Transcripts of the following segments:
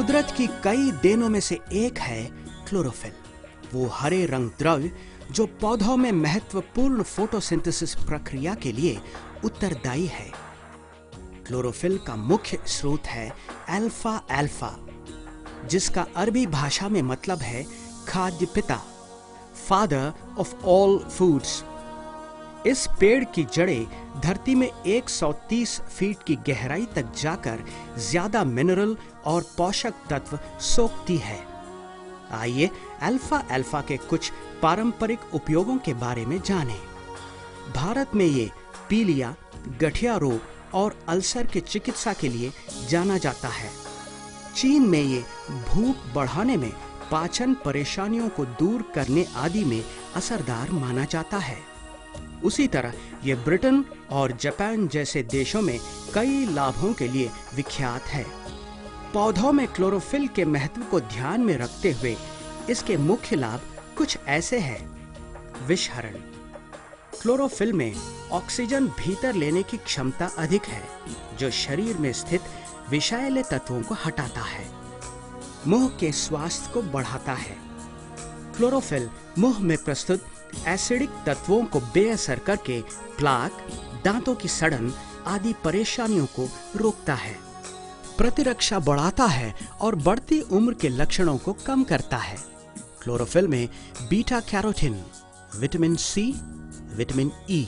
कुदरत की कई देनों में से एक है क्लोरोफिल, वो हरे रंग द्रव्य जो पौधों में महत्वपूर्ण फोटोसिंथेसिस प्रक्रिया के लिए उत्तरदायी है। क्लोरोफिल का मुख्य स्रोत है अल्फा अल्फा, जिसका अरबी भाषा में मतलब है खाद्य पिता, फादर ऑफ ऑल फूड्स। इस पेड़ की जड़ें धरती में 130 फीट की गहराई तक जाकर ज्यादा मिनरल और पोषक तत्व सोखती है। आइए अल्फा अल्फा के कुछ पारंपरिक उपयोगों के बारे में जानें। भारत में ये पीलिया, गठिया रोग और अल्सर की चिकित्सा के लिए जाना जाता है। चीन में ये भूख बढ़ाने में, पाचन परेशानियों को दूर करने आदि में असरदार माना जाता है। उसी तरह ये ब्रिटेन और जापान जैसे देशों में कई लाभों के लिए विख्यात है। पौधों में क्लोरोफिल के महत्व को ध्यान में रखते हुए इसके मुख्य लाभ कुछ ऐसे हैं। विषहरण। क्लोरोफिल में ऑक्सीजन भीतर लेने की क्षमता अधिक है, जो शरीर में स्थित विषैले तत्वों को हटाता है। मुंह के स्वास्थ्य को बढ़ाता है। क्लोरोफिल मुंह में प्रस्तुत एसिडिक तत्वों को बेअसर करके प्लाक, दांतों की सड़न आदि परेशानियों को रोकता है। प्रतिरक्षा बढ़ाता है और बढ़ती उम्र के लक्षणों को कम करता है। क्लोरोफिल में beta carotene, vitamin C, vitamin E,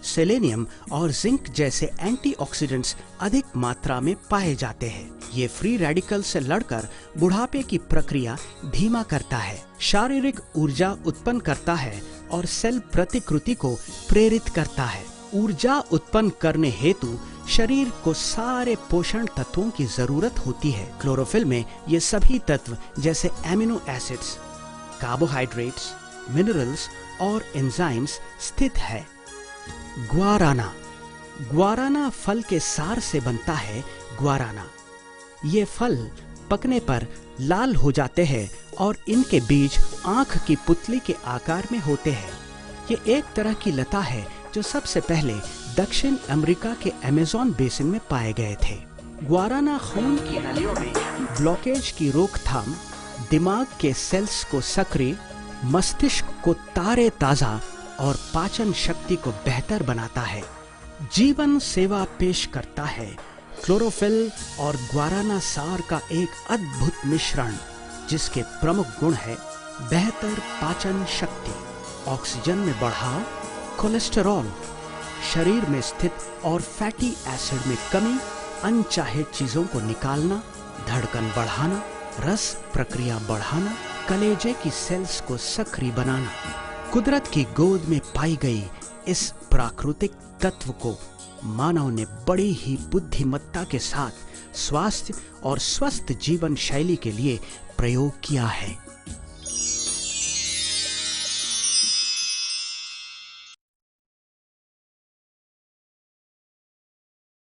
selenium और जिंक जैसे एंटीऑक्सीडेंट्स अधिक मात्रा में पाए जाते हैं। ये फ्री रेडिकल से लड़कर बुढ़ापे की प्रक्रिया धीमा करता है, शारीरिक ऊर्जा उत्पन्न करता है और सेल प्रतिकृति को प्रेरित करता है। ऊर्जा उत्पन्न करने हेतु शरीर को सारे पोषण तत्वों की जरूरत होती है। क्लोरोफिल में ये सभी तत्व जैसे एमिनो एसिड्स, कार्बोहाइड्रेट्स, मिनरल्स और एंजाइम्स स्थित है। ग्वाराना। ग्वाराना फल के सार से बनता है ग्वाराना। ये फल पकने पर लाल हो जाते हैं और इनके बीज आंख की पुतली के आकार में होते हैं। ये एक तरह की लता है जो सबसे पहले दक्षिण अमेरिका के अमेज़न बेसिन में पाए गए थे। ग्वाराना खून की नलियों में ब्लॉकेज की रोकथाम, दिमाग के सेल्स को सक्रिय, मस्तिष्क को तारे ताजा और पाचन शक्ति को बेहतर बनाता है। जीवन सेवा पेश करता है। क्लोरोफिल और ग्वाराना सार का एक अद्भुत मिश्रण, जिसके प्रमुख गुण है बेहतर पाचन शक्ति, ऑक्सीजन में बढ़ाव, कोलेस्टेरॉल, शरीर में स्थित और फैटी एसिड में कमी, अनचाहे चीजों को निकालना, धड़कन बढ़ाना, रस प्रक्रिया बढ़ाना, कलेजे की सेल्स को सक्रिय बनाना। कुदरत की गोद में पाई गई इस प्राकृतिक तत्व को मानव ने बड़ी ही बुद्धिमत्ता के साथ स्वास्थ्य और स्वस्थ जीवन शैली के लिए प्रयोग किया है।